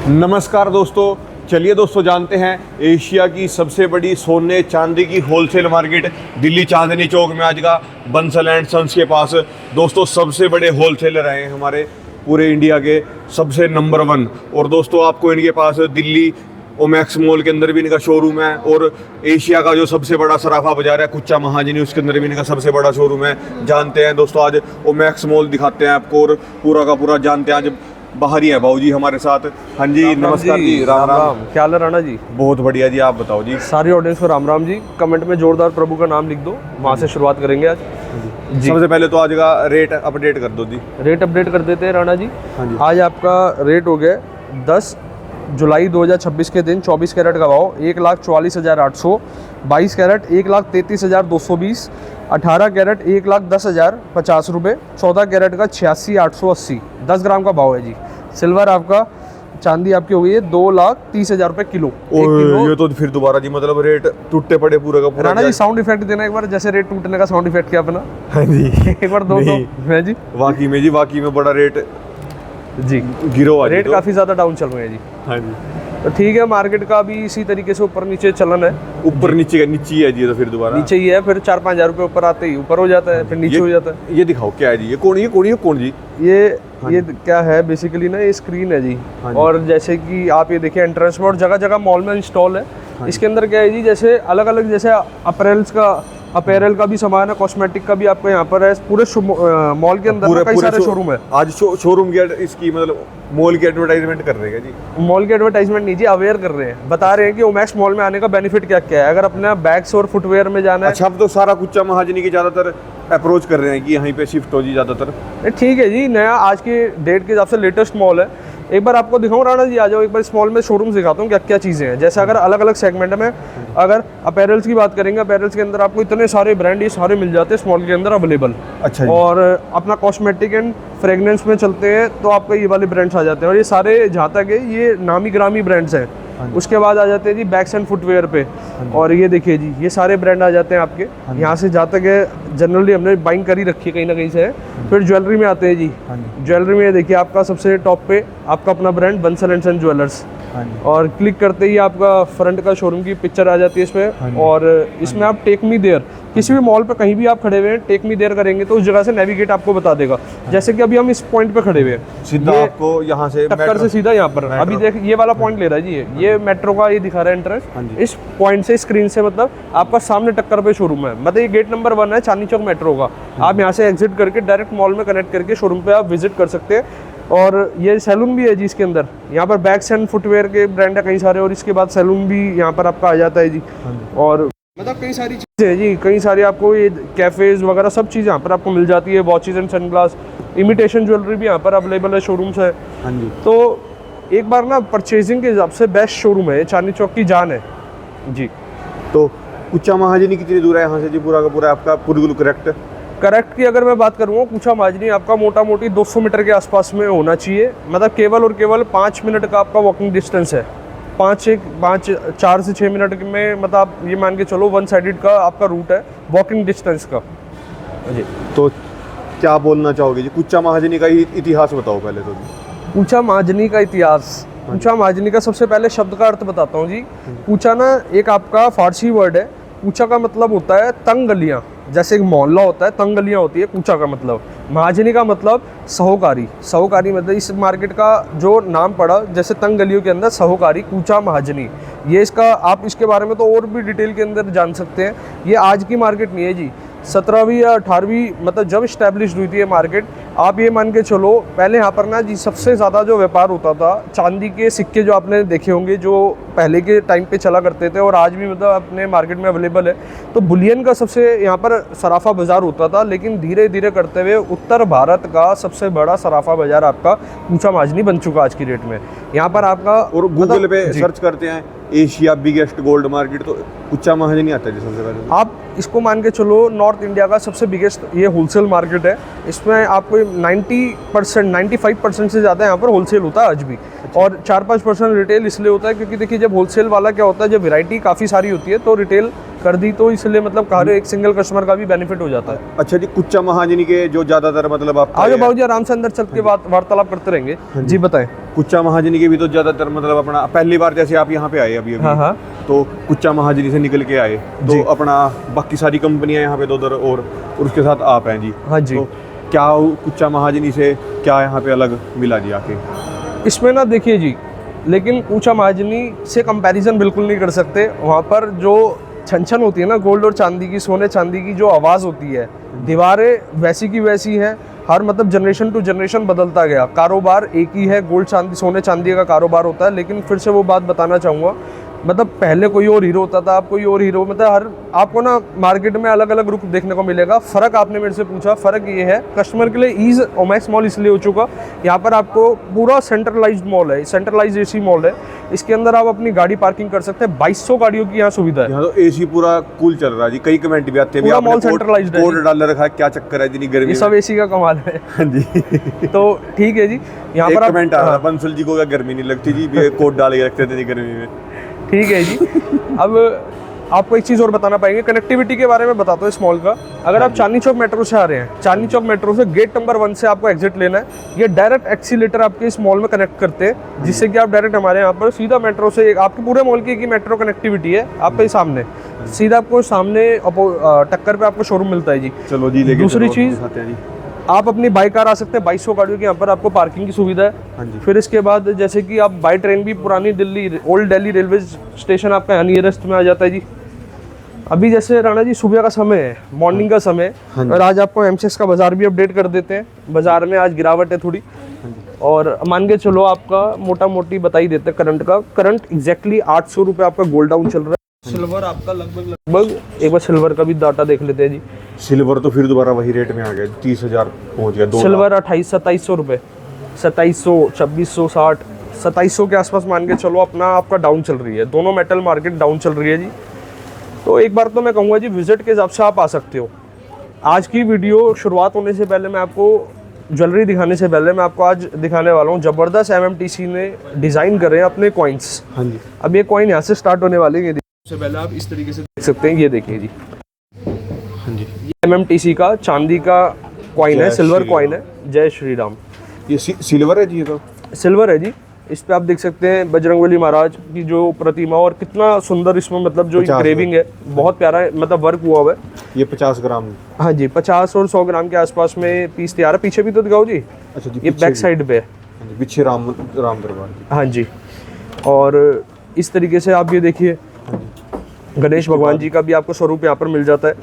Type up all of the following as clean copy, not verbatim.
नमस्कार दोस्तों, चलिए दोस्तों जानते हैं एशिया की सबसे बड़ी सोने चांदी की होलसेल मार्केट दिल्ली चांदनी चौक में आज का बंसल एंड सन्स के पास दोस्तों सबसे बड़े होलसेलर हैं हमारे पूरे इंडिया के सबसे नंबर 1। और दोस्तों आपको इनके पास दिल्ली ओमैक्स मॉल के अंदर भी इनका शोरूम है और एशिया का जो सबसे बड़ा सराफा बाजार है कुच्चा महाजनी उसके अंदर भी इनका सबसे बड़ा शोरूम है। जानते हैं दोस्तों, आज ओमैक्स मॉल दिखाते हैं आपको और पूरा का पूरा जानते हैं। आज बाहर ही है भाऊ जी हमारे साथ। हाँ जी, नमस्कार जी। राम राम। क्या हाल है राणा जी? बहुत बढ़िया जी, आप बताओ जी। सारी ऑडियंस को राम राम जी। कमेंट में जोरदार प्रभु का नाम लिख दो, वहाँ से शुरुआत करेंगे आज जी। सबसे पहले तो आज का रेट अपडेट कर दो जी। रेट अपडेट कर देते हैं राणा जी। हाँ जी। आज आपका रेट हो गया 10 जुलाई 2026 के दिन 24 कैरेट का भाव 1,44,800, 22 कैरेट 1,33,220, 18 कैरेट 1,10,050 रुपये, 14 कैरेट का 86,880, 10 ग्राम का भाव है जी। सिल्वर आपका चांदी आपकी हो गई है 2,30,000 रुपये किलो। ये तो फिर दोबारा जी मतलब रेट टूटे पड़े पूरा का पूरा। राणा जी साउंड इफेक्ट देना एक बार, जैसे रेट टूटने का साउंड इफेक्ट किया अपना। हाँ जी एक बार दो मैं जी। वाकई में बड़ा रेट जी गिरो आज रेट तो। काफ़ी ज़्यादा डाउन चल रहे हैं जी। हाँ जी, तो ठीक है, मार्केट का भी इसी तरीके से ऊपर नीचे चलन है। ऊपर नीचे का नीचे ही है जी, तो फिर दोबारा नीचे ही है, फिर 4-5 हज़ार रुपये ऊपर आते ही ऊपर हो जाता है, फिर नीचे हो जाता है। ये दिखाओ क्या है जी, ये कौन जी? ये क्या है बेसिकली ना, ये स्क्रीन है जी। और जैसे कि आप ये देखिए एंट्रेंस में और जगह जगह मॉल में इंस्टॉल है। इसके अंदर क्या है जी, जैसे अलग अलग जैसे अपैरल का भी सामान है, कॉस्मेटिक का भी आपको यहाँ पर है। पूरे मॉल के अंदर ना कई सारे शोरूम है। आज शोरूम की इसकी मतलब मॉल की एडवर्टाइजमेंट कर रहे हैं जी। मॉल की एडवर्टाइजमेंट नहीं जी, अवेयर कर रहे हैं, बता रहे हैं कि ओमैक्स मॉल में आने का बेनिफिट क्या क्या है। अगर अपने बैग्स और फुटवेयर में जाना है। अच्छा, अब तो सारा कुच्चा महाजनी की ज़्यादातर अप्रोच कर रहे हैं कि यहीं पे शिफ्ट हो जी ज़्यादातर। ठीक है जी, नया आज के डेट के हिसाब से लेटेस्ट मॉल है। एक बार आपको दिखाऊं राणा जी, आ जाओ एक बार इस मॉल में शोरूम दिखाता हूँ क्या क्या चीज़ें हैं। जैसे अगर अलग अलग सेगमेंट में अगर अपैरल्स की बात करेंगे, अपैरल्स के अंदर आपको इतने सारे ब्रांड ये सारे मिल जाते हैं इस मॉल के अंदर अवेलेबल। अच्छा जी। और अपना कॉस्मेटिक एंड फ्रेगनेंस में चलते हैं तो आपको ये वाले ब्रांड्स आ जाते हैं, और ये सारे जहाँ तक है ये नामी ग्रामी ब्रांड्स हैं। उसके बाद आ जाते हैं जी बैग्स एंड फुटवेयर पे, और ये देखिए जी ये सारे ब्रांड आ जाते हैं आपके यहाँ से। जहाँ तक है जनरली हमने बाइंग करी रखी है कहीं ना कहीं से। फिर ज्वेलरी में आते हैं जी। ज्वेलरी में देखिए आपका सबसे टॉप पे आपका अपना brand Bansal and son jewellers, और क्लिक करते ही आपका फ्रंट का शोरूम की पिक्चर आ जाती है इसमें। और इसमें आप टेक मी देयर, किसी भी मॉल पे कहीं भी आप खड़े हुए हैं टेक मी देयर करेंगे तो उस जगह से नेविगेट आपको बता देगा। जैसे कि अभी हम इस पॉइंट पे खड़े हुए हैं, सीधा आपको यहाँ से टक्कर से सीधा यहाँ पर अभी देख ये वाला पॉइंट ले रहा है जी। ये मेट्रो का ये दिखा रहा है एंट्रेंस। इस पॉइंट से स्क्रीन से मतलब आपका सामने टक्कर पे शोरूम है। मतलब ये गेट नंबर 1 है चांदनी चौक मेट्रो का। आप यहाँ से एग्जिट करके डायरेक्ट मॉल में कनेक्ट करके शोरूम पे आप विजिट कर सकते हैं। और ये सैलून भी है जी इसके अंदर। यहाँ पर बैग्स एंड फुटवेयर के ब्रांड है कई सारे, और इसके बाद सैलून भी यहाँ पर आपका आ जाता है जी। और मतलब कई सारी चीज़ें हैं जी, कई सारी आपको ये कैफ़ेज़ वगैरह सब चीज़ यहाँ पर आपको मिल जाती है। Watches and sunglass, imitation jewellery भी यहाँ पर अवेलेबल है, शोरूम्स है। हाँ जी। तो एक बार ना परचेजिंग के हिसाब से बेस्ट शोरूम है, चांदनी चौक की जान है जी। तो कुच्चा महाजनी कितनी दूर है यहाँ से जी? पूरा का पूरा आपका बिल्कुल करेक्ट की अगर मैं बात करूँ, कुच्चा महाजनी आपका मोटा मोटी 200 मीटर के आसपास में होना चाहिए। मतलब केवल और केवल 5 मिनट का आपका वॉकिंग डिस्टेंस है। 4 से 6 मिनट में मतलब आप ये मान के चलो 1 साइडेड का आपका रूट है वॉकिंग डिस्टेंस का जी। तो क्या बोलना चाहोगे जी? कुच्चा महाजनी का इतिहास बताओ पहले तो जी। कुच्चा महाजनी का इतिहास, कुच्चा महाजनी का सबसे पहले शब्द का अर्थ बताता हूँ जी। कुचा ना एक आपका फारसी वर्ड है। कुचा का मतलब होता है तंग गलियाँ। जैसे एक मोहल्ला होता है, तंग गलियाँ होती है, कुचा का मतलब। महाजनी का मतलब साहूकारी। साहूकारी मतलब इस मार्केट का जो नाम पड़ा, जैसे तंग गलियों के अंदर साहूकारी, कुचा महाजनी। ये इसका आप इसके बारे में तो और भी डिटेल के अंदर जान सकते हैं। ये आज की मार्केट नहीं है जी, 17वीं या 18वीं मतलब जब इस्टेब्लिश हुई थी ये मार्केट। आप ये मान के चलो पहले यहाँ पर ना जी सबसे ज़्यादा जो व्यापार होता था, चांदी के सिक्के जो आपने देखे होंगे जो पहले के टाइम पे चला करते थे और आज भी मतलब अपने मार्केट में अवेलेबल है। तो बुलियन का सबसे यहाँ पर सराफा बाज़ार होता था, लेकिन धीरे धीरे करते हुए उत्तर भारत का सबसे बड़ा सराफा बाज़ार आपका कुचा महाजनी बन चुका आज की डेट में। यहाँ पर आपका और गूगल पे सर्च करते हैं एशिया बिगेस्ट गोल्ड मार्केट तो कुच्चा महाजनी आता है जी सबसे पहले। आप इसको मान के चलो नॉर्थ इंडिया का सबसे बिगेस्ट ये होलसेल मार्केट है। इसमें आपको 90% 95% से ज़्यादा यहाँ पर होलसेल होता है आज भी। और 4-5% रिटेल इसलिए होता है क्योंकि देखिए जब होलसेल वाला क्या होता है, जब वैरायटी काफ़ी सारी होती है तो रिटेल कर दी, तो इसलिए मतलब हर एक सिंगल कस्टमर का भी बेनिफिट हो जाता है। अच्छा जी, कुच्चा महाजनी के जो ज़्यादातर मतलब आप आओ बाबू जी, आराम से अंदर चल के वार्तालाप करते रहेंगे। जी बताएं। कुच्चा महाजनी के भी तो ज़्यादातर मतलब अपना पहली बार जैसे आप यहाँ पे आए अभी हाँ हाँ, तो कुच्चा महाजनी से निकल के आए तो अपना बाकी सारी कंपनियां यहाँ पे दो उधर और उसके साथ आप हैं जी। हाँ जी। तो क्या कुच्चा महाजनी से क्या यहाँ पे अलग मिला जी आके? इसमें ना देखिए जी, लेकिन कुच्चा महाजनी से कंपैरिजन बिल्कुल नहीं कर सकते। वहाँ पर जो छन होती है ना गोल्ड और चांदी की, सोने चांदी की जो आवाज़ होती है, दीवारें वैसी की वैसी हैं। हर मतलब जनरेशन टू जनरेशन बदलता गया। कारोबार एक ही है, गोल्ड चांदी सोने चांदी का कारोबार होता है। लेकिन फिर से वो बात बताना चाहूँगा, मतलब पहले कोई और हीरो होता था, अब कोई और हीरो, मतलब हर आपको ना मार्केट में अलग अलग रूप देखने को मिलेगा। फ़र्क आपने मेरे से पूछा, फ़र्क ये है कस्टमर के लिए ईज़ ओमैक्स मॉल इसलिए हो चुका, यहाँ पर आपको पूरा सेंट्रलाइज्ड मॉल है, सेंट्रलाइज्ड एसी मॉल है। इसके अंदर आप अपनी गाड़ी पार्किंग कर सकते हैं। 2200 गाड़ियों की यहाँ सुविधा है। यहाँ तो एसी पूरा कूल चल रहा है जी। कई कमेंट भी आते हैं, पूरा मॉल सेंट्रलाइज्ड है। कोड डाल रखा है, क्या चक्कर है इतनी गर्मी ये सब एसी का कमाल है। हाँ जी। तो ठीक है जी, यहाँ पर कमेंट आ रहा है, बंसल जी को क्या गर्मी नहीं लगती जी, कोट डाल के रखते थे गर्मी में। ठीक है जी। अब आपको एक चीज़ और बताना पाएंगे, कनेक्टिविटी के बारे में बताता हूँ इस मॉल का। अगर आप चांदनी चौक मेट्रो से आ रहे हैं, चांदनी चौक मेट्रो से गेट नंबर 1 से आपको एग्जिट लेना है। ये डायरेक्ट एक्सीलेटर आपके इस मॉल में कनेक्ट करते हैं, जिससे कि आप डायरेक्ट हमारे यहाँ पर सीधा मेट्रो से आपके पूरे मॉल की एक ही मेट्रो कनेक्टिविटी है। आपके सामने सीधा आपको सामने टक्कर पे आपको शोरूम मिलता है जी। चलो जी, लेके दूसरी चीज़, दिखाते हैं जी। आप अपनी बाइक कार आ सकते हैं। 2200 गाड़ियों की यहाँ पर आपको पार्किंग की सुविधा है। हाँ जी। फिर इसके बाद जैसे कि आप बाई ट्रेन भी पुरानी Delhi old Delhi railway station आपका यहाँ नियरेस्ट में आ जाता है जी। अभी जैसे राणा जी सुबह का समय है, मॉर्निंग का समय, और आज आपको एमसीएक्स का बाजार भी अपडेट कर देते हैं। बाजार में आज गिरावट है थोड़ी, और मान के चलो आपका मोटा मोटी बता ही देते हैं करंट का। करंट एग्जैक्टली 800 रुपये आपका गोल्ड डाउन चल रहा है। सिल्वर आपका लगभग एक बार सिल्वर का भी डाटा देख लेते हैं जी। सिल्वर तो फिर दोबारा वही रेट में आ गया, 30,000 पहुंच गया। सिल्वर 2800-2700 रुपये, 2700, 2660, 2700 के आसपास मान के चलो अपना आपका डाउन चल रही है। दोनों मेटल मार्केट डाउन चल रही है जी। तो एक बार तो मैं कहूँगा जी, विजिट के हिसाब से आप आ सकते हो। आज की वीडियो शुरुआत होने से पहले मैं आपको ज्वेलरी दिखाने से पहले मैं आपको आज दिखाने वाला हूँ ज़बरदस्त एमएमटीसी ने डिज़ाइन करे हैं अपने कॉइन्स। हाँ जी। अब ये कॉइन यहाँ से स्टार्ट होने वाले हैं। सबसे पहले आप इस तरीके से देख सकते हैं, ये देखिए जी। हाँ जी, ये एमएमटीसी का चांदी का कॉइन है, सिल्वर कॉइन है। जय श्री राम। ये सिल्वर है जी? ये तो सिल्वर है जी। इस पे आप देख सकते हैं बजरंगबली महाराज की जो प्रतिमा, और कितना सुंदर इसमें मतलब जो ग्रेविंग है, बहुत प्यारा मतलब वर्क हुआ हुआ है। ये 50 ग्राम? हाँ जी, 50 और 100 ग्राम के आसपास में पीस तैयार है। पीछे भी तो दिखाओ जी। अच्छा जी, ये बैक साइड पे है। हाँ जी, पीछे राम दरबार की। हाँ जी। और इस तरीके से आप ये देखिए, गणेश भगवान जी का भी आपको स्वरूप यहाँ पर मिल जाता है।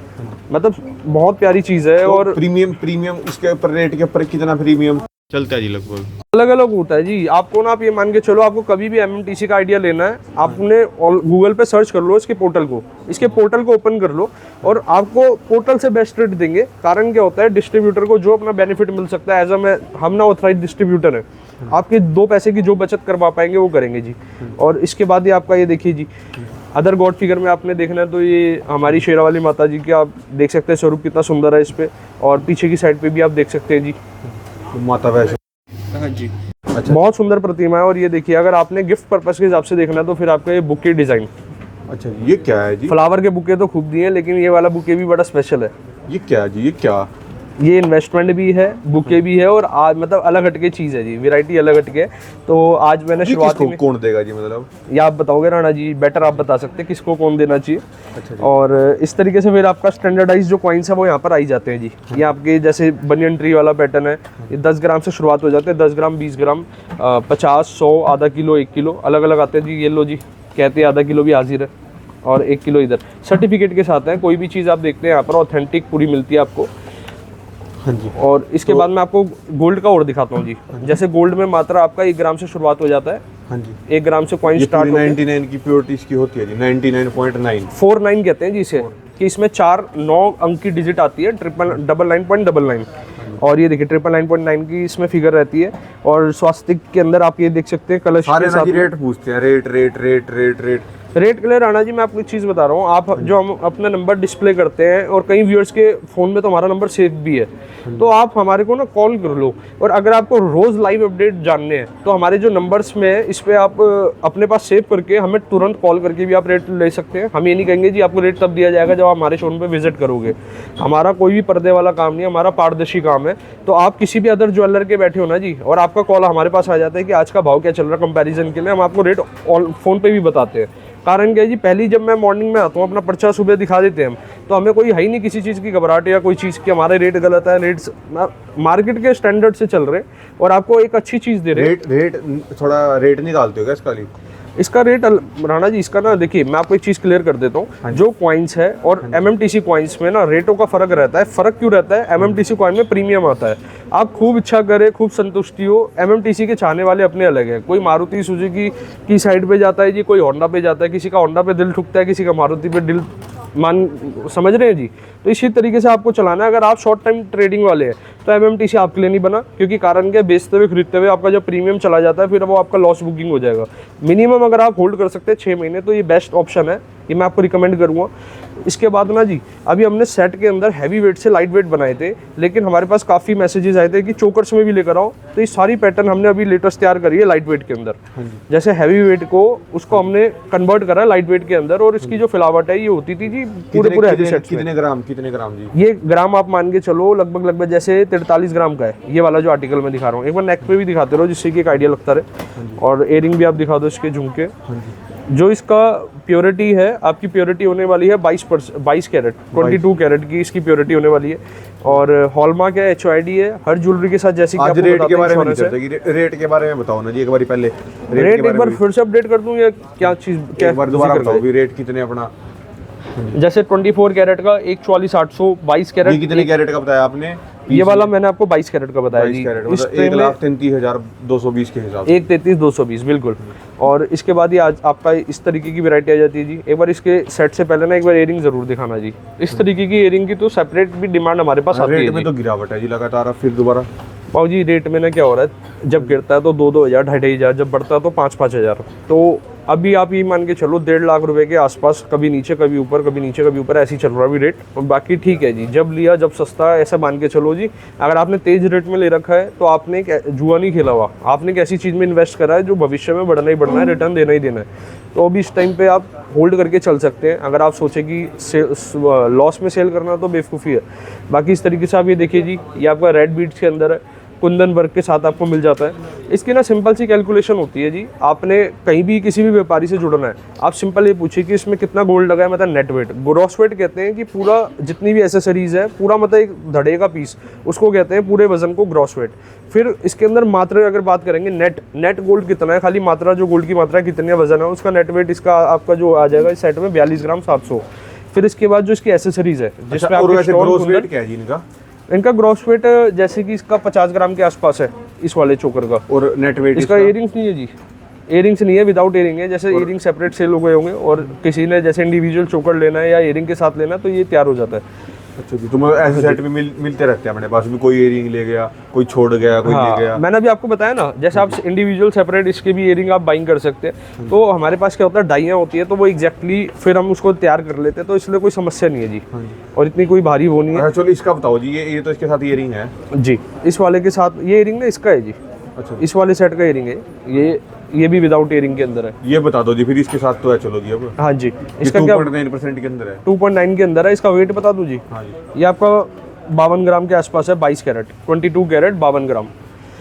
मतलब बहुत प्यारी चीज़ है। तो और प्रीमियम उसके ऊपर रेट के ऊपर कितना प्रीमियम चलता है जी? लगभग अलग अलग होता है जी। आपको ना आप ये मान के चलो, आपको कभी भी एमएमटीसी का आइडिया लेना है, आपने गूगल पे सर्च कर लो इसके पोर्टल को, ओपन कर लो, और आपको पोर्टल से बेस्ट रेट देंगे। कारण क्या होता है, डिस्ट्रीब्यूटर को जो अपना बेनिफिट मिल सकता है, हम ना ऑथराइज डिस्ट्रीब्यूटर है, आपके 2 पैसे की जो बचत करवा पाएंगे वो करेंगे जी। और इसके बाद ही आपका ये देखिए जी, अदर गॉड फिगर में आपने देखना है तो ये हमारी शेरावाली माता जी के आप देख सकते हैं स्वरूप कितना सुंदर है इस पे। और पीछे की साइड पे भी आप देख सकते हैं जी, माता वैष्णो। हाँ जी। अच्छा, बहुत सुंदर प्रतिमा है। और ये देखिए, अगर आपने गिफ्ट पर्पस के हिसाब से देखना है तो फिर आपका ये बुके डिजाइन। अच्छा, ये क्या है जी? फ्लावर के बुके तो खूब दिए हैं, लेकिन ये वाला बुके भी बड़ा स्पेशल है। ये क्या है जी? ये क्या? ये इन्वेस्टमेंट भी है, बुके भी है, और आज मतलब अलग हटके चीज़ है जी, वैरायटी अलग हटके है। तो आज मैंने शुरुआत में कौन देगा जी? मतलब ये आप बताओगे राणा जी, बेटर आप बता सकते हैं किसको कौन देना चाहिए। अच्छा जी। और इस तरीके से फिर आपका स्टैंडर्डाइज जो कॉइन्स है वो यहाँ पर आई जाते हैं जी। ये आपके जैसे बनियन ट्री वाला पैटर्न है, ये 10 ग्राम से शुरुआत हो जाते हैं। 10 ग्राम, 20 ग्राम, 50, 100, आधा किलो, 1 किलो, अलग अलग आते हैं जी। ये लो जी, कहते हैं आधा किलो भी हाजिर है, और 1 किलो इधर सर्टिफिकेट के साथ है। कोई भी चीज़ आप देखते हैं यहाँ पर ऑथेंटिक पूरी मिलती है आपको। हाँ जी। और इसके बाद मैं आपको गोल्ड का और दिखाता हूँ जी। जैसे गोल्ड में मात्रा आपका 1 ग्राम से शुरुआत हो जाता है। हाँ जी। 1 ग्राम से कॉइन ये स्टार्ट होता है। 99 की प्योरिटी इसकी होती है जी, 99.9 49 कहते हैं जी इसे, कि इसमें 9 अंक की डिजिट आती है, 999.99। और ये देखिए 999.9 की इसमें फिगर रहती है। और स्वास्तिक के अंदर आप ये देख सकते हैं कलश के साथ। रेट पूछते हैं, रेट। रेट के लिए राणा जी मैं आपको एक चीज़ बता रहा हूँ, आप जो हम अपना नंबर डिस्प्ले करते हैं और कई व्यूअर्स के फ़ोन में तो हमारा नंबर सेव भी है, तो आप हमारे को ना कॉल कर लो। और अगर आपको रोज़ लाइव अपडेट जानने हैं तो हमारे जो नंबर्स में है इस पर आप अपने पास सेव करके हमें तुरंत कॉल करके भी आप रेट ले सकते हैं। हम ये नहीं कहेंगे जी आपको रेट तब दिया जाएगा जब आप हमारे शोरूम पर विजिट करोगे। हमारा कोई भी पर्दे वाला काम नहीं है, हमारा पारदर्शी काम है। तो आप किसी भी अदर ज्वेलर के बैठे हो ना जी, और आपका कॉल हमारे पास आ जाता है कि आज का भाव क्या चल रहा है कंपैरिजन के लिए, हम आपको रेट फ़ोन पे भी बताते हैं। कारण क्या है जी, पहली जब मैं मॉर्निंग में आता हूँ अपना पर्चा सुबह दिखा देते हैं हम, तो हमें कोई है ही नहीं किसी चीज़ की घबराहट या कोई चीज़ की हमारे रेट गलत है। रेट्स मार्केट के स्टैंडर्ड से चल रहे और आपको एक अच्छी चीज़ दे रहे हैं। रेट थोड़ा रेट निकालते हो क्या इसका? इसका रेट राणा जी इसका ना देखिए, मैं आपको एक चीज़ क्लियर कर देता हूँ। जो कॉइन्स है और MMTC कॉइन्स में ना रेटों का फर्क रहता है। फ़र्क क्यों रहता है? MMTC कॉइन में प्रीमियम आता है। आप खूब इच्छा करें, खूब संतुष्टि हो, MMTC के चाहने वाले अपने अलग हैं। कोई मारुति सुजुकी की साइड पे जाता है जी, कोई होंडा पे जाता है, किसी का होंडा पे दिल ठुकता है, किसी का मारुति पे दिल समझ रहे हैं जी। तो इसी तरीके से आपको चलाना है। अगर आप शॉर्ट टाइम ट्रेडिंग वाले हैं तो MMTC आपके लिए नहीं बना, क्योंकि कारण क्या, बेचते हुए खरीदते हुए आपका जब प्रीमियम चला जाता है फिर वो आपका लॉस बुकिंग हो जाएगा। मिनिमम अगर आप होल्ड कर सकते हैं 6 महीने तो ये बेस्ट ऑप्शन है, ये मैं आपको रिकमेंड करूँगा। इसके बाद ना जी, अभी हमने सेट के अंदर हैवी वेट से लाइट वेट बनाए थे, लेकिन हमारे पास काफ़ी मैसेजेस आए थे कि चोकर्स में भी लेकर आओ। तो ये सारी पैटर्न हमने अभी लेटेस्ट तैयार करी है लाइट वेट के अंदर। जैसे हैवी वेट को उसको हमने कन्वर्ट करा है लाइट वेट के अंदर, और इसकी जो फिलावट है ये होती थी जी पूरे हैवी सेट। कितने ग्राम जी? ये ग्राम आप मान के चलो लगभग जैसे 43 ग्राम का है ये वाला जो आर्टिकल मैं दिखा रहा हूँ। एक बार नेक पे भी दिखाते रहो जिससे कि एक आइडिया लगता रहे। और एयरिंग भी आप दिखा दो इसके झुमके। जो इसका प्योरिटी है, आपकी प्योरिटी होने वाली है 22 कैरेट, 22 कैरेट की इसकी प्योरिटी होने वाली है। और हॉलमार्क है, HOID है हर ज्वेलरी के साथ। जैसे कि आज रेट के बारे में रेट के बारे में बताओ ना जी एक बार पहले। रेट एक बार फिर से अपडेट कर दूं या क्या चीज़? एक बार दोबारा बताओ भी रेट कितने अपना। जैसे 24 कैरेट का 144,800, 22 कैरेट। ये कितने कैरेट का बताया आपने? ये वाला मैंने आपको 22 कैरेट का बताया जी। 1,33,220 के हिसाब से। 1,33,220 बिल्कुल। और इसके बाद ये आज आपका इस तरीके की वैरायटी आ जाती है जी। एक बार इसके सेट से पहले ना एक बार एयरिंग जरूर दिखाना जी। इस तरीके की एयरिंग की तो सेपरेट भी डिमांड हमारे पास आती है। रेट में तो गिरावट है जी लगातार। फिर दोबारा पाओ जी रेट में ना क्या हो रहा है, जब गिरता है तो 2-2 हज़ार, 2.5 हज़ार, जब बढ़ता है तो 5-5 हज़ार। तो अभी आप ये मान के चलो 1.5 लाख रुपए के आसपास, कभी नीचे कभी ऊपर, कभी नीचे कभी ऊपर, ऐसे ही चल रहा है अभी रेट। और बाकी ठीक है जी, जब लिया जब सस्ता ऐसा मान के चलो जी। अगर आपने तेज रेट में ले रखा है तो आपने एक जुआ नहीं खेला हुआ, आपने एक ऐसी चीज़ में इन्वेस्ट करा है जो भविष्य में बढ़ना ही बढ़ना है, रिटर्न देना ही देना है। तो अभी इस टाइम पे आप होल्ड करके चल सकते हैं। अगर आप सोचें कि लॉस में सेल करना तो बेवकूफ़ी है। बाकी इस तरीके से आप ये देखिए जी, ये आपका रेड बीट्स के अंदर है, कुंदन वर्क के साथ आपको मिल जाता है। इसकी ना सिंपल सी कैलकुलेशन होती है जी। आपने कहीं भी किसी भी व्यापारी से जुड़ना है, आप सिंपल ये पूछिए कि इसमें कितना गोल्ड लगा है, मतलब नेट वेट। ग्रॉस वेट कहते हैं कि पूरा जितनी भी एसेसरीज है, पूरा मतलब एक धड़े का पीस, उसको कहते हैं पूरे वजन को ग्रॉस वेट। फिर इसके अंदर मात्रा अगर बात करेंगे, नेट गोल्ड कितना है, खाली मात्रा जो गोल्ड की मात्रा कितनी वजन है उसका नेट वेट इसका आपका जो आ जाएगा इस सेट में 42 ग्राम 700। फिर इसके बाद जो इसकी एसेसरीज है जिसमें इनका ग्रॉस वेट जैसे कि इसका 50 ग्राम के आसपास है इस वाले चोकर का। और नेट वेट इसका इयरिंग्स नहीं है जी, इयरिंग्स नहीं है, विदाउट इयरिंग है। जैसे इयरिंग सेपरेट सेल हो गए होंगे और किसी ने जैसे इंडिविजुअल चोकर लेना है या इयरिंग के साथ लेना है तो ये तैयार हो जाता है। अच्छा जी, तो ऐसे सेट में मिलते रहते हैं अपने पास भी। कोई इयरिंग ले गया, कोई छोड़ गया, कोई ले गया। मैंने अभी आपको बताया ना, जैसे आप इंडिविजुअल सेपरेट इसके भी इयरिंग आप बाइंग कर सकते हैं। तो हमारे पास क्या होता है, डाइयाँ होती है तो वो एग्जैक्टली फिर हम उसको तैयार कर लेते हैं, तो इसलिए कोई समस्या नहीं है जी। और इतनी कोई भारी वो नहीं है। चलो इसका बताओ जी, ये तो इसके साथ इयरिंग है जी। इस वाले के साथ ये इयरिंग ना इसका है जी। अच्छा, इस वाले सेट का इयरिंग है ये भी विदाउट इयरिंग के अंदर है। ये बता दो जी फिर इसके साथ तो है। चलो जी अब हाँ जी, इसका क्या 2.9% के अंदर है। 2.9 के अंदर है। इसका वेट बता दूं जी। हाँ जी, ये आपका 52 ग्राम के आसपास है, 22 कैरेट, 22 कैरेट 52 ग्राम,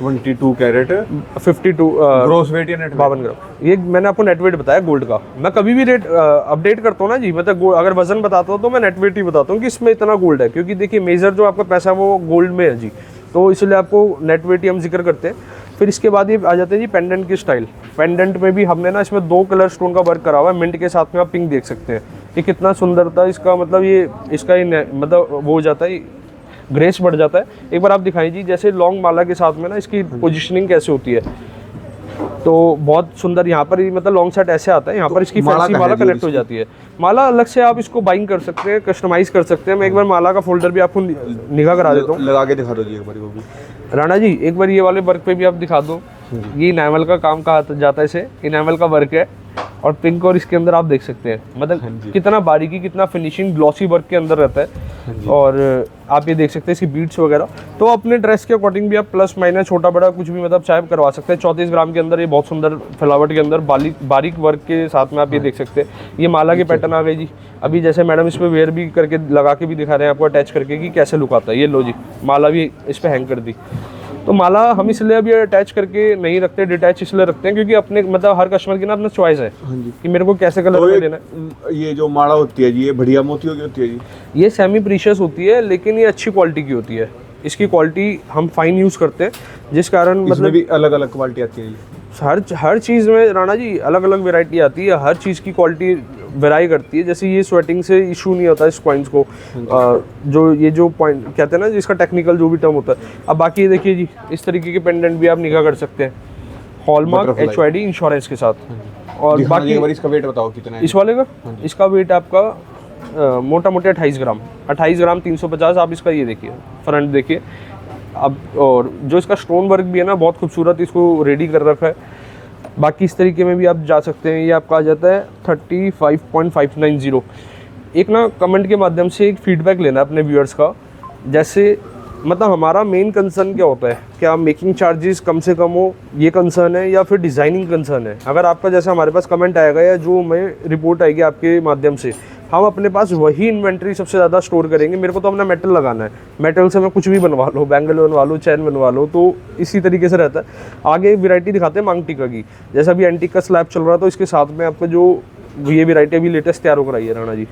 22 कैरेट 52 ग्रॉस वेट या नेट 52 ग्राम। ये मैंने आपको नेट वेट बताया गोल्ड का। मैं कभी भी रेट अपडेट करता हूँ ना जी, मतलब अगर वजन बताता हूँ तो मैं नेट वेट ही बताता हूँ कि इसमें इतना गोल्ड है, क्योंकि देखिए मेजर जो आपका पैसा है वो गोल्ड में है जी, तो इसलिए आपको नेट वेट ही हम जिक्र करते हैं। फिर इसके बाद ये आ जाते हैं जी पेंडेंट की स्टाइल। पेंडेंट में भी हमने ना इसमें 2 कलर स्टोन का वर्क करा हुआ है, मिंट के साथ में आप पिंक देख सकते हैं। ये कितना सुंदर था इसका, मतलब ये इसका ही मतलब वो हो जाता है, ग्रेस बढ़ जाता है। एक बार आप दिखाएं जी, जैसे लॉन्ग माला के साथ में ना इसकी पोजीशनिंग कैसे होती है, तो बहुत सुंदर। यहाँ पर मतलब लॉन्ग सेट ऐसे आता है, यहाँ पर इसकी फैंसी माला कनेक्ट हो जाती है। माला अलग से आप इसको बाइंग कर सकते हैं, कस्टमाइज कर सकते हैं। मैं एक बार माला का फोल्डर भी आपको निगाह करा देता हूँ। लगा के दिखा दो जी एक बार वो भी। राणा जी एक बार ये वाले वर्क पे भी आप दिखा दो। ये इनामल का काम कहा जाता है, इसे इनामल का वर्क है। और पिंक, और इसके अंदर आप देख सकते हैं मतलब कितना बारीकी, कितना फिनिशिंग ग्लॉसी वर्क के अंदर रहता है। और आप ये देख सकते हैं इसकी बीट्स वगैरह। तो अपने ड्रेस के अकॉर्डिंग भी आप प्लस माइनस छोटा बड़ा कुछ भी मतलब चाहे करवा सकते हैं। 34 ग्राम के अंदर ये बहुत सुंदर फ्लावट के अंदर बारीक वर्क के साथ में आप ये देख सकते हैं। ये माला के पैटर्न आ गए जी। अभी जैसे मैडम इस पर वेयर भी करके लगा के भी दिखा रहे हैं आपको अटैच करके कि कैसे लुक आता है। ये लो जी, माला भी इस पर हैंग कर दी। तो माला हम इसलिए अभी अटैच करके नहीं रखते, डिटैच इसलिए रखते हैं क्योंकि अपने मतलब हर कस्टमर की ना अपना चॉइस है कि मेरे को कैसे कलर में लेना है। ये जो माला होती है जी, ये बढ़िया मोतियों की होती है जी? ये सेमी प्रीशियस होती है, लेकिन ये अच्छी क्वालिटी की होती है। इसकी क्वालिटी हम फाइन यूज़ करते हैं, जिस कारण मतलब भी अलग अलग क्वालिटी आती है जी? हर चीज़ में राणा जी अलग अलग वेराइटी आती है, हर चीज़ की क्वालिटी वेराई करती है। जैसे ये स्वेटिंग से इशू नहीं होता इस कॉइन्स को, जो पॉइंट कहते हैं ना जिसका टेक्निकल जो भी टर्म होता है। अब बाकी ये देखिए जी, इस तरीके के पेंडेंट भी आप निकाह कर सकते हैं हॉलमार्क HYD इंश्योरेंस के साथ। और बाकी इसका वेट बताओ कितना है इस वाले का? इसका वेट आपका मोटा मोटा 28 ग्राम 350। आप इसका ये देखिए फ्रंट देखिए अब, और जो इसका स्टोन वर्क भी है ना बहुत खूबसूरत इसको रेडी कर रखा है। बाकी इस तरीके में भी आप जा सकते हैं। ये आपका आ जाता है 35.590। एक ना कमेंट के माध्यम से एक फीडबैक लेना अपने व्यूअर्स का। जैसे मतलब हमारा मेन कंसर्न क्या होता है, क्या मेकिंग चार्जेस कम से कम हो, ये कंसर्न है, या फिर डिज़ाइनिंग कंसर्न है। अगर आपका जैसे हमारे पास कमेंट आएगा या जो हमें रिपोर्ट आएगी आपके माध्यम से, हम अपने पास वही इन्वेंट्री सबसे ज़्यादा स्टोर करेंगे। मेरे को तो अपना मेटल लगाना है, मेटल से मैं कुछ भी बनवा लो, बैंगल बनवा लो, चैन बनवा लो, तो इसी तरीके से रहता है। आगे वैरायटी दिखाते हैं मांग टीका की। जैसा अभी एंटीक का स्लैब चल रहा है, तो इसके साथ में आपको जो ये वैरायटी अभी लेटेस्ट तैयार हो कराई है राणा जी।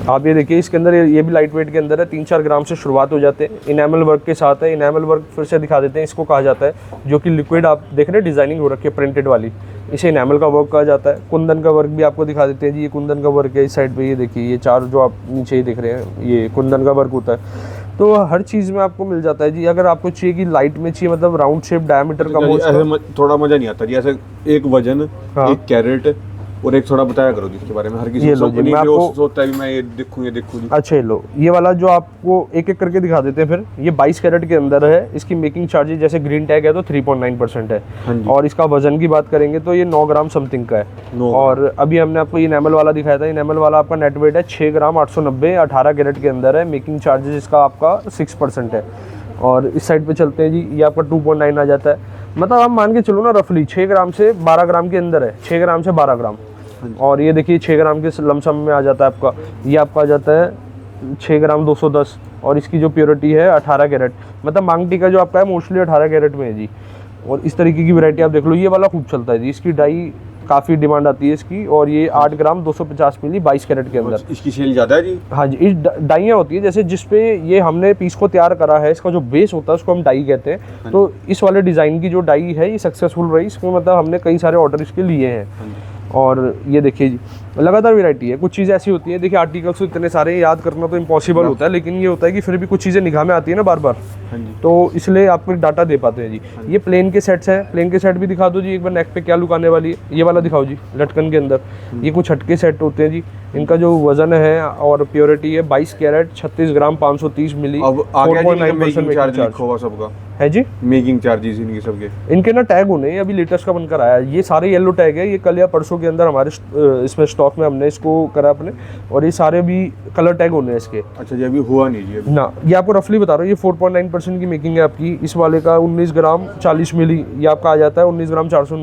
आप ये देखिए इसके अंदर ये भी लाइट वेट के अंदर है। 3-4 ग्राम से शुरुआत हो जाते हैं। इनेमल वर्क के साथ है। इनेमल वर्क फिर से दिखा देते हैं, इसको कहा जाता है जो कि लिक्विड आप देख रहे हैं डिज़ाइनिंग हो रखी है प्रिंटेड वाली, इसे इनेमल का वर्क कहा जाता है। कुंदन का वर्क भी आपको दिखा देते हैं जी। ये कुंदन का वर्क है इस साइड पे, ये देखिए ये 4 जो आप नीचे ही देख रहे हैं ये कुंदन का वर्क होता है। तो हर चीज़ में आपको मिल जाता है जी। अगर आपको चाहिए कि लाइट में चाहिए मतलब राउंड शेप डायमीटर कम हो, थोड़ा मजा नहीं आता जी। ऐसे एक वजन, एक कैरेट और एक थोड़ा बताया करो जी इसके बारे में। हर किसी को सोचता है मैं ये देखूं ये देखूं जी। अच्छा लो, ये वाला जो आपको एक एक करके दिखा देते हैं। फिर ये 22 कैरेट के अंदर है। इसकी मेकिंग चार्जेस जैसे ग्रीन टैग है तो 3.9% है। और इसका वजन की बात करेंगे तो ये 9 ग्राम समथिंग का है। और अभी हमने आपको इनेमल वाला दिखाया था। इनेमल वाला आपका नेट वेट है 6 ग्राम 890, 18 कैरेट के अंदर है। मेकिंग चार्जेस इसका आपका 6% है। और इस साइड पे चलते हैं जी, ये आपका 2.9 आ जाता है। मतलब आप मान के चलो ना रफली 6 ग्राम से 12 ग्राम के अंदर है, 6 ग्राम से 12 ग्राम। और ये देखिए 6 ग्राम के लमसम में आ जाता है आपका। ये आपका आ जाता है 6 ग्राम 210, और इसकी जो प्योरिटी है 18 कैरेट। मतलब मांग टीका जो आपका है मोस्टली 18 कैरेट में है जी। और इस तरीके की वैरायटी आप देख लो, ये वाला खूब चलता है जी। इसकी डाई काफ़ी डिमांड आती है इसकी। और ये 8 ग्राम 250 मिली 22 कैरेट के अंदर। इसकी सेल ज़्यादा है जी? हाँ जी, इस डाइयाँ होती है जैसे जिस पे ये हमने पीस को तैयार करा है, इसका जो बेस होता है उसको हम डाई कहते हैं। तो इस वाले डिज़ाइन की जो डाई है ये सक्सेसफुल रही। इसमें मतलब हमने कई सारे ऑर्डर इसके लिए हैं। और ये देखिए जी लगातार वैरायटी है। कुछ चीज़ें ऐसी होती हैं, देखिए आर्टिकल्स तो इतने सारे याद करना तो इम्पॉसिबल होता है, लेकिन ये होता है कि फिर भी कुछ चीज़ें निगाह में आती है ना बार बार, तो इसलिए आपको एक डाटा दे पाते हैं जी। ये प्लेन के सेट्स हैं। प्लेन के सेट भी दिखा दो जी एक बार, नेक पे क्या लुक आने वाली है। ये वाला दिखाओ जी लटकन के अंदर। ये कुछ हटके सेट होते हैं जी। इनका जो वजन है और प्योरिटी है 22 कैरेट 36 ग्राम 530 मिली। 4.9% सबका है जी। मेकिंग चार्जेस इनके सबके, इनके ना टैग होने हैं, अभी लेटेस्ट का बनकर आया है। ये सारे येलो टैग है। ये कल या परसों के अंदर हमारे इसमें स्टॉक में हमने इसको करा अपने, और ये सारे भी कलर टैग होने हैं इसके। अच्छा जी, अभी हुआ नहीं जी ना। ये आपको रफली बता रहा हूँ, ये 4.9% की मेकिंग है आपकी। इस वाले का 19 ग्राम 40 मिली ये आपका आ जाता है। 19 ग्राम 400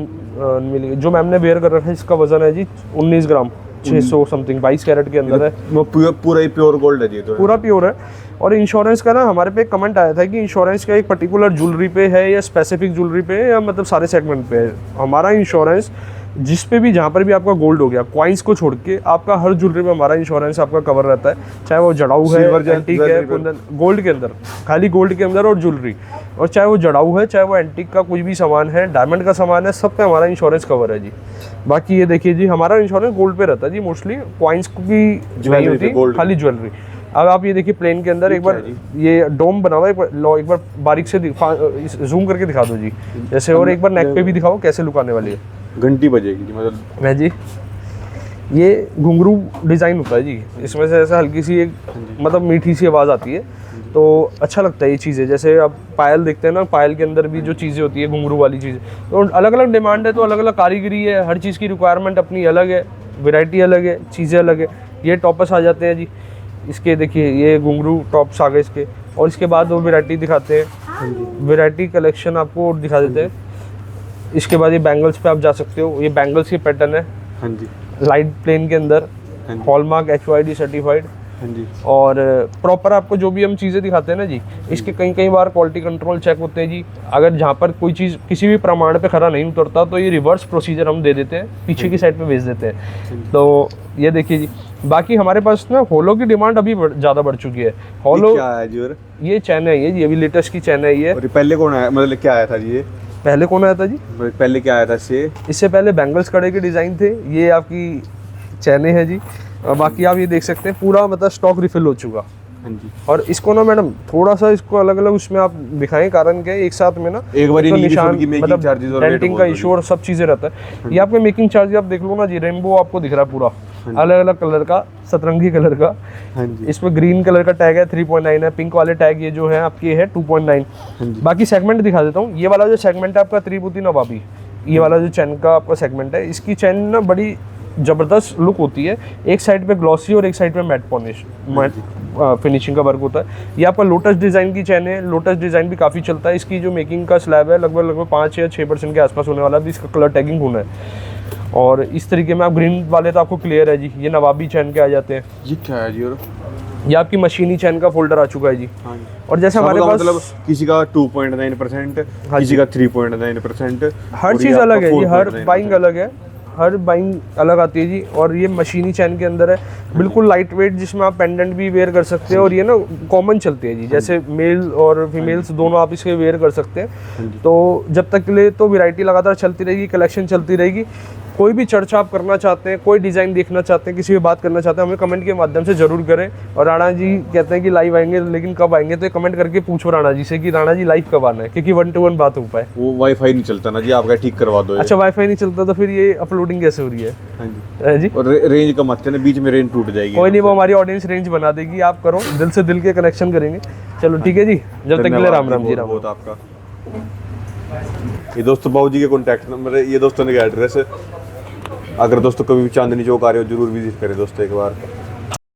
मिली जो मैम ने वेयर कर रखा है, इसका वजन है जी 19 ग्राम 600 समथिंग, 22 कैरेट के अंदर है। वो पूरा ही प्योर गोल्ड है जी, तो पूरा प्योर है। और इंश्योरेंस का ना हमारे पे कमेंट आया था कि इंश्योरेंस का एक पर्टिकुलर ज्वेलरी पे है या स्पेसिफिक ज्वेलरी पे है या मतलब सारे सेगमेंट पे है। हमारा इंश्योरेंस जिस पे भी जहाँ पर भी आपका गोल्ड हो गया, कॉइन्स को छोड़ के आपका हर ज्वेलरी में हमारा इंश्योरेंस आपका कवर रहता है। चाहे वो जड़ाऊ है, एंटीक है, कुंदन, गोल्ड के अंदर, खाली गोल्ड के अंदर और ज्वेलरी, और चाहे वो जड़ाऊ है, चाहे वो एंटीक का कुछ भी सामान है, डायमंड का सामान है, सब पे हमारा इंश्योरेंस कवर है जी। बाकी ये देखिए जी, हमारा इंश्योरेंस गोल्ड पे रहता है जी मोस्टली, कॉइन्स की नहीं होती, खाली ज्वेलरी। अब आप ये देखिए प्लेन के अंदर एक बार ये डोम बना हुआ है, एक बार बारीक से जूम करके दिखा दो जी जैसे, और एक बार नेक पे भी दिखाओ कैसे लुक आने वाली है। घंटी बजेगी जी मतलब मैं जी, ये घुंघरू डिज़ाइन होता है जी। इसमें से ऐसा हल्की सी एक मतलब मीठी सी आवाज़ आती है। तो अच्छा लगता है ये चीज़ें। जैसे आप पायल देखते हैं ना, पायल के अंदर भी जो चीज़ें होती है घुंघरू वाली चीज़ें, तो अलग अलग डिमांड है, तो अलग अलग कारीगरी है, हर चीज़ की रिक्वायरमेंट अपनी अलग है, वैरायटी अलग है, चीज़ें अलग है। ये टॉप्स आ जाते हैं जी, इसके देखिए ये घुंघरू टॉप्स आ गए इसके, और इसके बाद वो वैरायटी दिखाते हैं, वैरायटी कलेक्शन आपको दिखा देते हैं। इसके बाद ये बैंगल्स पे आप जा सकते हो, ये बैंगल्स की पैटर्न है, हाँ जी, लाइट प्लेन के अंदर, हॉलमार्क HYD सर्टिफाइड, हाँ जी, और प्रॉपर आपको जो भी हम चीज़ें दिखाते हैं ना जी, इसके कई बार क्वालिटी कंट्रोल चेक होते हैं जी। अगर जहाँ पर कोई चीज़ किसी भी प्रमाण पे खरा नहीं उतरता तो ये रिवर्स प्रोसीजर हम दे देते हैं, पीछे की साइड पे भेज देते हैं। तो ये देखिए जी, बाकी हमारे पास ना होलो की डिमांड अभी ज़्यादा बढ़ चुकी है। होलो क्या है जी? और ये चैन है, ये जी अभी लेटेस्ट की चैन है ये। और पहले कौन आया, मतलब क्या आया था जी? ये पहले कौन आया था जी? पहले क्या आया था इससे? इससे पहले बैंगल्स कड़े के डिज़ाइन थे, ये आपकी चैने हैं जी। और बाकी आप ये देख सकते हैं पूरा मतलब स्टॉक रिफिल हो चुका। हाँ जी, और इसको ना मैडम थोड़ा सा इसको अलग अलग उसमें आप दिखाएं, कारण क्या है एक साथ में ना एक बार तो निशान की मेकिंग चार्जेस और डेंटिंग का इशू और सब चीज़ें रहता है। ये आपके मेकिंग चार्ज आप देख लो ना जी, रेनबो आपको दिख रहा है पूरा अलग अलग कलर का, सतरंगी कलर का। हाँ जी, इसमें ग्रीन कलर का टैग है 3.9 है, पिंक वाले टैग ये जो है आपके है 2.9। बाकी सेगमेंट दिखा देता हूँ। ये वाला जो सेगमेंट है आपका त्रिपुटी नवाबी, ये वाला जो चैन का आपका सेगमेंट है, इसकी चैन ना बड़ी ज़बरदस्त लुक होती है। एक साइड पे ग्लॉसी और एक साइड पे मैट पॉलिश, मैट फिनिशिंग का वर्क होता है। ये आपका लोटस डिज़ाइन की चैन है, लोटस डिज़ाइन भी काफ़ी चलता है। इसकी जो मेकिंग का स्लैब है लगभग 5 या 6% के आसपास होने वाला है, भी इसका कलर टैगिंग होना है। और इस तरीके में आप ग्रीन वाले तो आपको क्लियर है जी, ये नवाबी चैन के आ जाते हैं। ये क्या है जी? और ये आपकी मशीनी चैन का फोल्डर आ चुका है जी। हाँ जी, और जैसे हमारे पास मतलब किसी का 2.9%, हाँ किसी का 3.9%, हर चीज़ अलग है जी, हर बाइंग अलग है, हर बाइंग अलग आती है जी। और ये मशीनी चैन के अंदर है, बिल्कुल लाइट वेट, जिसमें आप पेंडेंट भी वेयर कर सकते हैं। और ये ना कॉमन चलती है जी, जैसे मेल और फीमेल्स दोनों आप इसके वेयर कर सकते हैं। तो जब तक के लिए तो वैरायटी लगातार चलती रहेगी, कलेक्शन चलती रहेगी। कोई भी चर्चा आप करना चाहते हैं, कोई डिज़ाइन देखना चाहते हैं, किसी भी बात करना चाहते हैं, हमें कमेंट के माध्यम से ज़रूर करें। और राणा जी कहते हैं कि लाइव आएंगे, लेकिन कब आएंगे, तो कमेंट करके पूछो राणा जी से कि राणा जी लाइव कब आना है, क्योंकि 1 to 1 बात हो पाए। वो वाईफाई नहीं चलता ना जी, आपका ठीक करवा दो। अच्छा, वाईफाई नहीं चलता तो फिर ये अपलोडिंग कैसे हो रही है? हाँ जी, है जी, और रेंज कम आते हैं ना, बीच में रेंज टूट जाएगी। कोई नहीं, वो हमारी ऑडियंस रेंज बना देगी, आप करो दिल से दिल के कनेक्शन करेंगे। चलो ठीक है जी, जब तक के लिए राम राम जी, राम। बहुत आपका। ये दोस्तों बाबू जी के कॉन्टैक्ट नंबर है, ये दोस्तों ने एड्रेस। अगर दोस्तों कभी भी चांदनी चौक आ रहे हो जरूर विजिट करें दोस्तों एक बार।